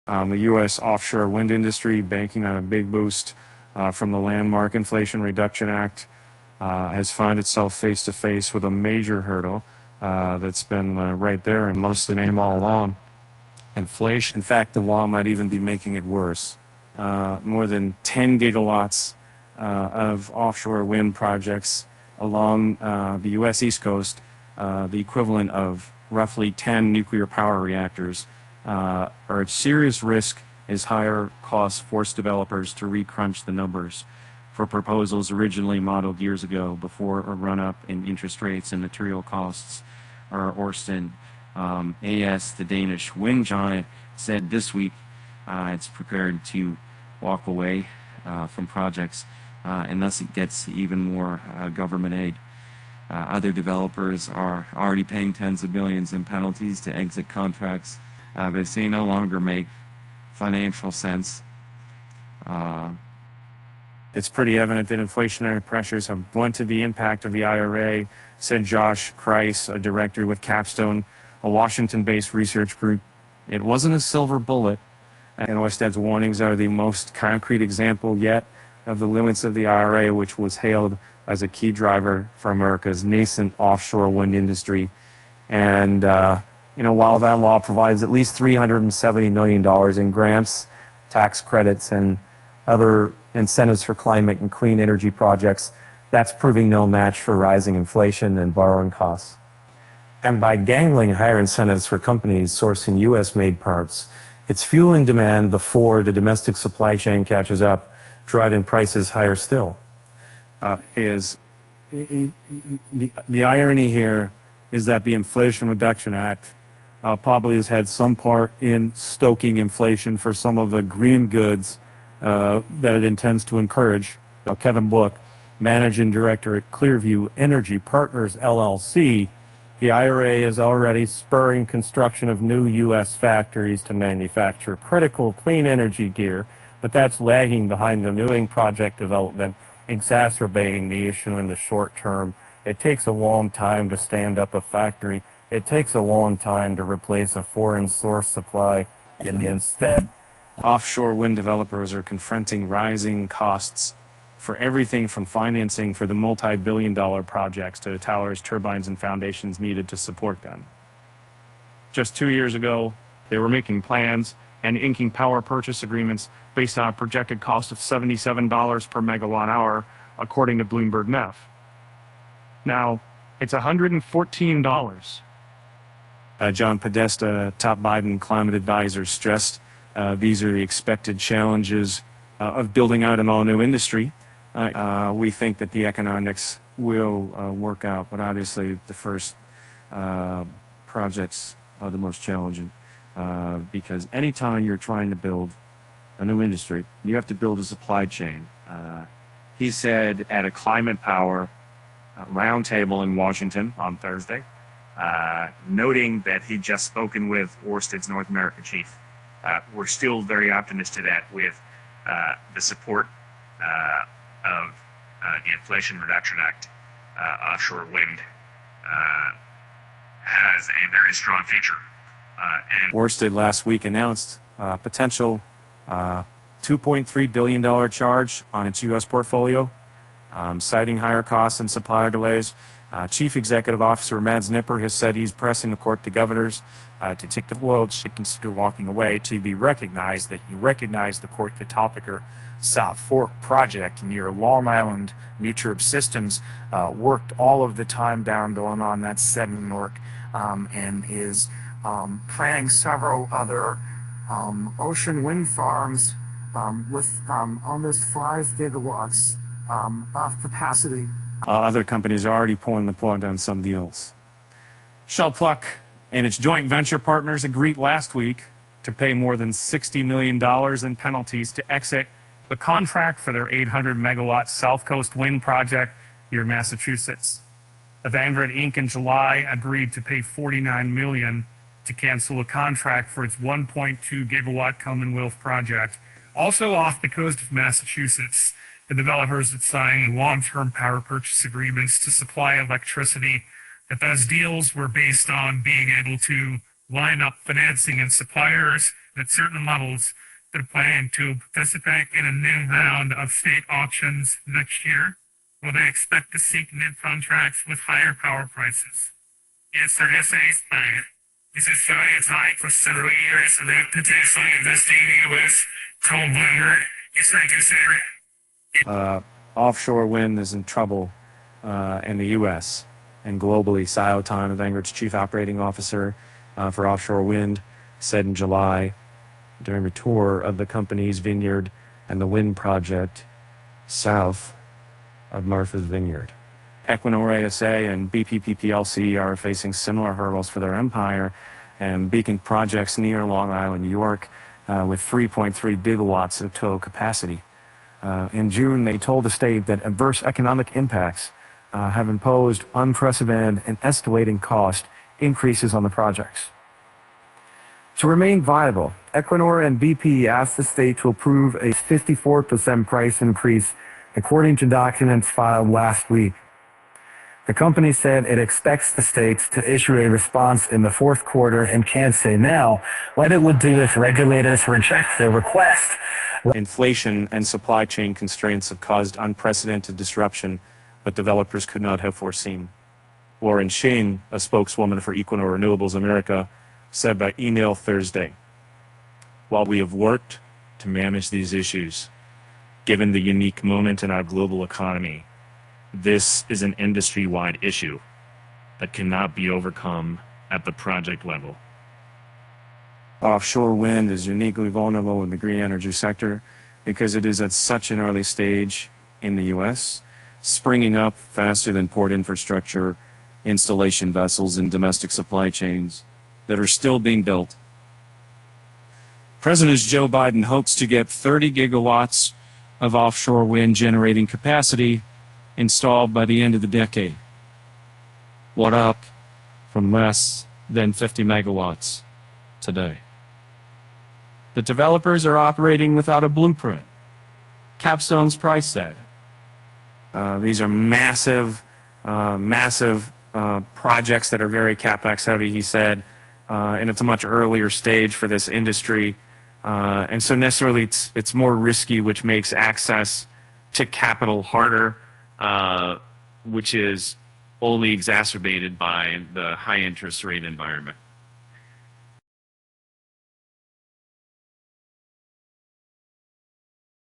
The U.S. offshore wind industry, banking on a big boost from the landmark Inflation Reduction Act, has found itself face to face with a major hurdle that's been right there and most of the name all along. Inflation. In fact, the law might even be making it worse. More than 10 gigawatts of offshore wind projects along the U.S. East Coast, the equivalent of roughly 10 nuclear power reactors, are at serious risk as higher costs force developers to recrunch the numbers for proposals originally modeled years ago before a run-up in interest rates and material costs. Ørsted AS, the Danish wind giant, said this week it's prepared to walk away from projects, and thus it gets even more government aid. Other developers are already paying tens of billions in penalties to exit contracts that they no longer make financial sense. It's pretty evident that inflationary pressures have blunted the impact of the IRA, said Josh Kreis, a director with Capstone, a Washington-based research group. It wasn't a silver bullet, and Ørsted's warnings are the most concrete example yet of the limits of the IRA, which was hailed as a key driver for America's nascent offshore wind industry. And, while that law provides at least $370 million in grants, tax credits, and other incentives for climate and clean energy projects, that's proving no match for rising inflation and borrowing costs. And by dangling higher incentives for companies sourcing U.S.-made parts, it's fueling demand before the domestic supply chain catches up, driving prices higher still. The irony here is that the Inflation Reduction Act probably has had some part in stoking inflation for some of the green goods that it intends to encourage. Kevin Book, managing director at Clearview Energy Partners, LLC, the IRA is already spurring construction of new U.S. factories to manufacture critical clean energy gear, but that's lagging behind the new project development, exacerbating the issue in the short term. It takes a long time to stand up a factory. It takes a long time to replace a foreign source supply. And instead, offshore wind developers are confronting rising costs for everything from financing for the multi-billion-dollar projects to the towers, turbines, and foundations needed to support them. Just 2 years ago, they were making plans and inking power purchase agreements based on a projected cost of $77 per megawatt hour, according to Bloomberg MEF. Now, it's $114. John Podesta, top Biden climate advisor, stressed these are the expected challenges of building out an all-new industry. We think that the economics will work out, but obviously the first projects are the most challenging because anytime you're trying to build a new industry, you have to build a supply chain. He said at a Climate Power roundtable in Washington on Thursday, noting that he'd just spoken with Ørsted's North America chief. We're still very optimistic that with the support of the Inflation Reduction Act, offshore wind has a very strong future. And Ørsted last week announced a potential $2.3 billion charge on its U.S. portfolio, citing higher costs and supplier delays. Chief Executive Officer Mads Nipper has said he's pressing the court to governors to take the world should consider walking away to be recognized that you recognize the court the Topicer South Fork project near Long Island Mutual Systems worked all of the time down going on that sediment work and is planning several other ocean wind farms with almost 5 gigawatts of capacity. Other companies are already pulling the plug on some deals. Shellpluck and its joint venture partners agreed last week to pay more than $60 million in penalties to exit the contract for their 800-megawatt South Coast wind project near Massachusetts. Evandrid Inc. in July agreed to pay $49 million to cancel a contract for its 1.2-gigawatt Commonwealth project, also off the coast of Massachusetts. The developers had signed long-term power purchase agreements to supply electricity, but those deals were based on being able to line up financing and suppliers at certain levels. They're planning to participate in a new round of state auctions next year, where they expect to seek new contracts with higher power prices. Yes, there is a plan. This is very high for several years, and they're potentially investing in U.S. coal miner. Yes, I do say. Offshore wind is in trouble in the U.S. and globally. Sayo Tan, Vanguard's chief operating officer for offshore wind, said in July during a tour of the company's vineyard and the wind project south of Martha's Vineyard. Equinor ASA and BPP PLC are facing similar hurdles for their Empire and Beacon projects near Long Island, New York, with 3.3 gigawatts of total capacity. In June, they told the state that adverse economic impacts have imposed unprecedented and escalating cost increases on the projects. To remain viable, Equinor and BP asked the state to approve a 54% price increase, according to documents filed last week. The company said it expects the states to issue a response in the fourth quarter and can't say now what it would do if regulators reject their request. Inflation and supply chain constraints have caused unprecedented disruption, but developers could not have foreseen. Lauren Shane, a spokeswoman for Equinor Renewables America, said by email Thursday, "While we have worked to manage these issues, given the unique moment in our global economy, this is an industry-wide issue that cannot be overcome at the project level." Offshore wind is uniquely vulnerable in the green energy sector because it is at such an early stage in the U.S., springing up faster than port infrastructure, installation vessels, and domestic supply chains that are still being built. President Joe Biden hopes to get 30 gigawatts of offshore wind generating capacity installed by the end of the decade. What up from less than 50 megawatts today? The developers are operating without a blueprint. Capstone's price set. These are massive projects that are very capex heavy, he said, and it's a much earlier stage for this industry. And so necessarily it's more risky, which makes access to capital harder, which is only exacerbated by the high interest rate environment.